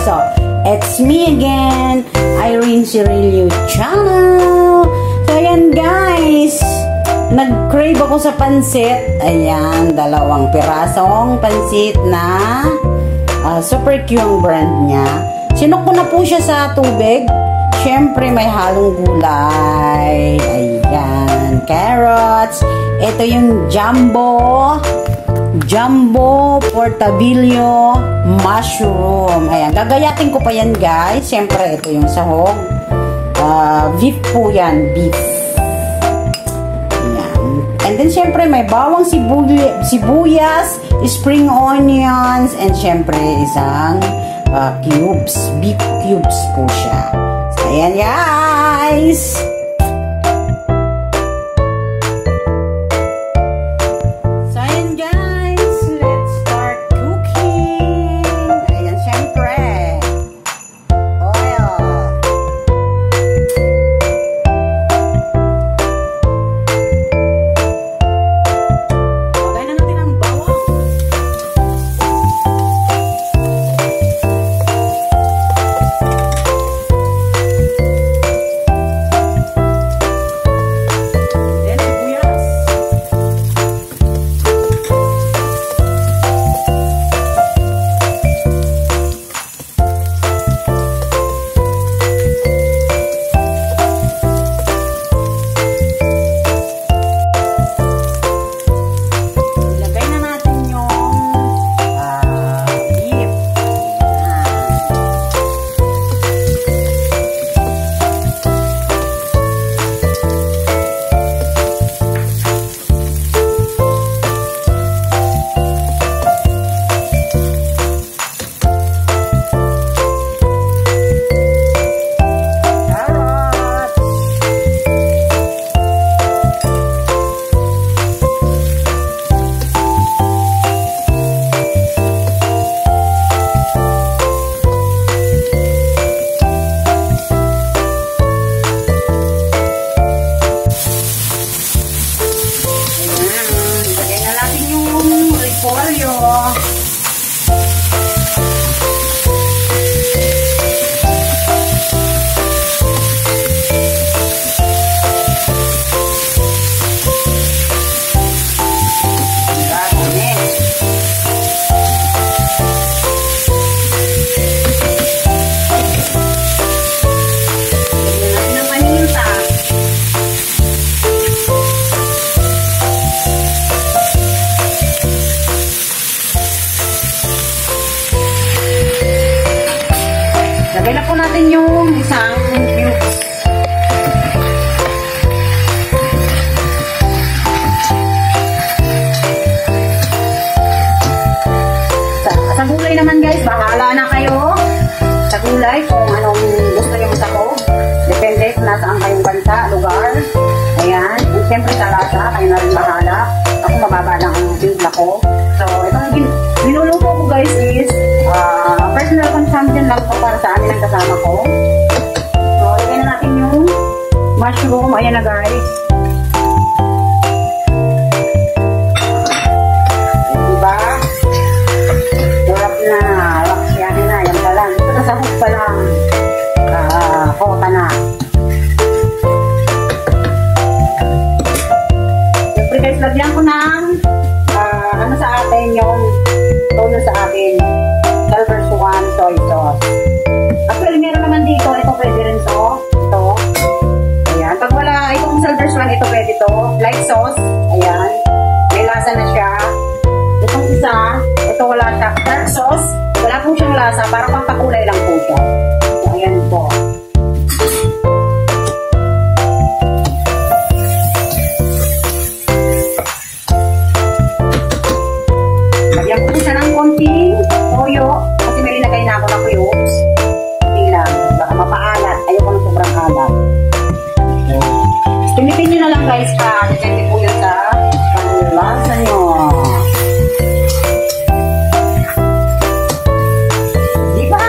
So, it's me again, Irene Cirillo Channel. So, ayan guys, nag-crave ako sa pansit. Ayan, 2 pirasong pansit na Super Q ang brand niya. Sinok ko na po siya sa tubig. Siyempre, may halong gulay. Ayan, carrots. Ito yung Jumbo Portobello mushroom. Ayan, gagayatin ko pa yan guys. Siyempre, ito yung sahog. Beef po yan, beef. Ayan. And then, siyempre, may bawang sibuyas, spring onions, and siyempre, isang cubes. Beef cubes po siya. So, ayan guys! Lagay na po natin yung isang cubes. Sa gulay naman guys, bahala na kayo sa gulay kung anong gusto nyo sa ko. Depende kung nasaan kayong bansa, lugar. Ayan. And siyempre sa lasa, kayo na rin bahala. Ako mababa lang ang timpla ko. So, itong binuluto ko guys is personal consumption lang po para sa amin ang kasama ko. So, lagyan na natin yung mushroom. Ayan na guys. Diba? Sarap na. Laksyanin na. Yan pa lang. Ito na sahog pa lang. Kota na. Siyempre guys, lagyan ko ng ano sa atin yung tono sa atin. Silver Swan soy sauce. Actually, meron naman dito. Ito pwede rin to. Ito. Ayan. Pag wala itong Silver Swan, ito pwede to. Light sauce. Ayan. May lasa na siya. Itong isa, ito wala siya. Dark sauce. Wala po siyang lasa. Parang pampakulay lang po siya. So, ayan po. Lagyan ko siya ng konting toyo. Kasi may linagay na ako na cubes. Hindi lang. Baka mapaalat. Ayoko ng sobrang alat. Pinitin nyo na lang guys pa. Depende po yun sa panlasa nyo. Diba?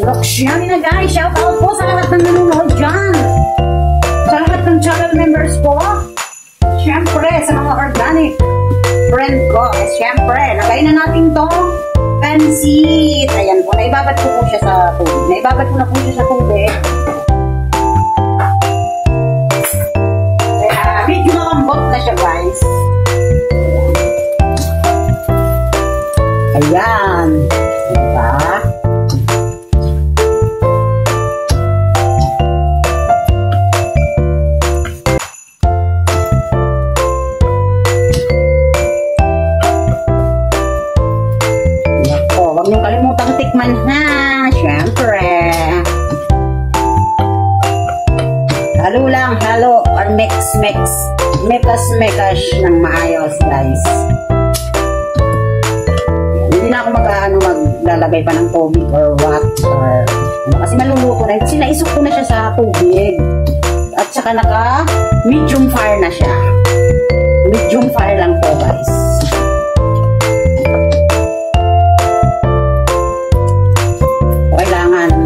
Laksyanin na guys. Shout out po sa lahat ng nanonood dyan. Sa lahat ng channel members ko. Siyempre, sa mga organic friend ko. Siyempre, lagay na natin to. pansit. Ayan po, naibabad ko po siya sa tubig. Naibabad ko na po siya sa tubig. Medyo malambot na siya, guys. Ayan. Diba? Huwag niyong kalimutang tikman ha, syempre. Halo lang, halo, or mix, mekas ng maayos, guys. Hindi na ako maglalagay pa ng tubig or what, or ano, kasi maluluto na. Sinaisok ko na siya sa tubig. At saka naka-medium fire na siya. Medium fire lang po, guys.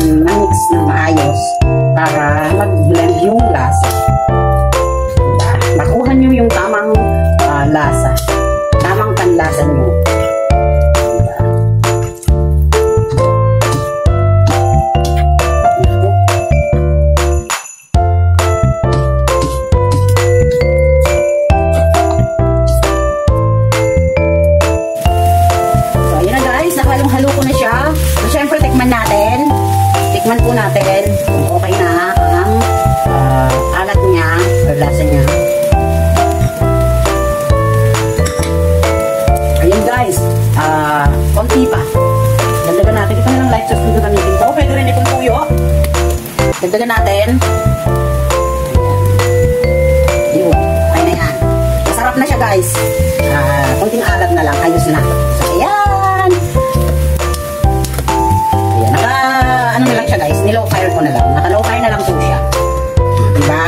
Na-mix na maayos para mag-blend yung lasa. Diba? Makuha nyo yung tamang lasa. Tamang panlasa nyo. Diba? So, yun na guys. Nakalong-halo ko na siya. So, syempre, tikman natin. Tikman po natin kung okay na ang alat niya or lasa niya. Ayun guys, konti pa. Dagdagan natin. Ito na lang light sauce dito gamitin ko. Pwede rin itong tuyo. Dagdagan natin. Ayun, okay na yan. Masarap na siya guys. Konting alat na lang. Ayos na. So ayan. Ano na lang siya guys, nilow fire ko na lang. Naka-low fire na lang po siya. Diba?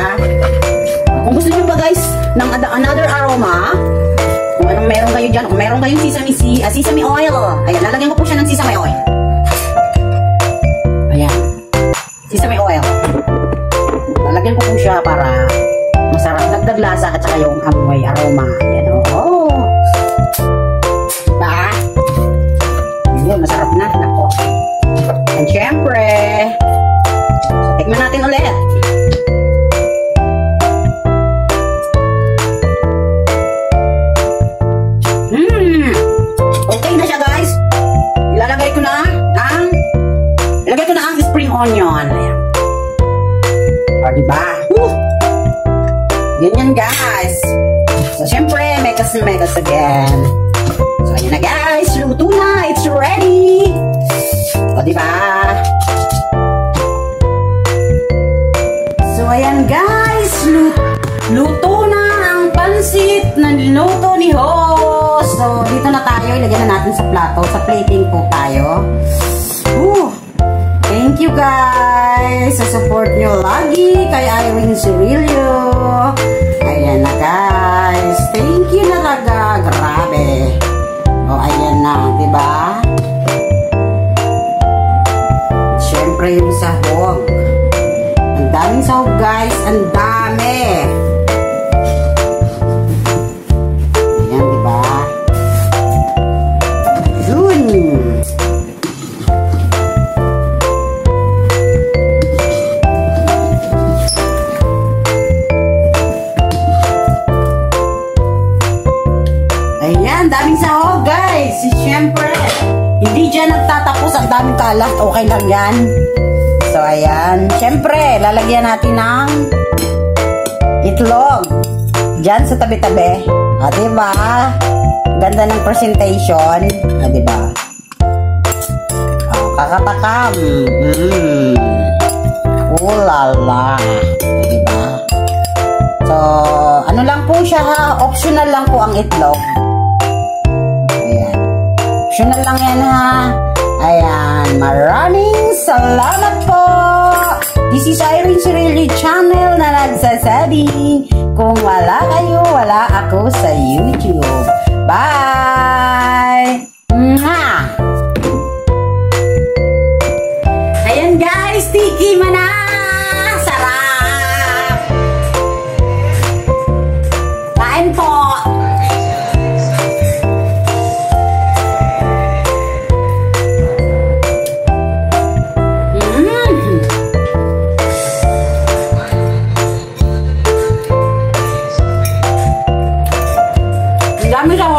Kung gusto nyo ba guys ng another aroma, kung anong meron kayo dyan, kung meron kayong sesame oil, ayan, lalagyan ko po siya ng sesame oil. Ayan. Sesame oil. Lalagyan ko po siya para masarap, dagdag lasa at saka yung amoy aroma. Ayan o. Diba? Ayan, masarap na. Nako. And syempre, tikman natin ulit. Okay na siya guys. Ilagay ko na ang spring onion. Ayan. O diba? Ganyan guys. So syempre, mekas again. So ayan na guys, luto na. It's ready. O, diba? So, ayan guys. Luto na ang pansit na niluto ni Hoss. So, dito na tayo. Ilagyan na natin sa plato. Sa plating po tayo. Thank you guys sa support nyo lagi kay Irene Cirillo. Ayan na guys. Thank you talaga. Grabe. O, ayan na. Diba? Siyempre yung sahog. Ang daming sahog guys. Ang dami. Ayan, diba? Yun. Ayan, daming sahog guys. Siyempre. Hindi dyan nagtatapos, ang daming kalat. Okay lang yan. So, ayan. Siyempre, lalagyan natin ng itlog. Dyan sa tabi-tabi. O, diba? Ganda ng presentation. O, diba? O, kakatakam. Ulala. O, diba? So, ano lang po siya ha? Optional lang po ang itlog. Optional lang yan ha. Ayan. Maraming salamat po. This is Irene Cirillo channel na nagsasabi, kung wala kayo, wala ako sa YouTube. Bye! Mwah! Ayan guys, tiki mana! Sarap! Kain po! Dami sa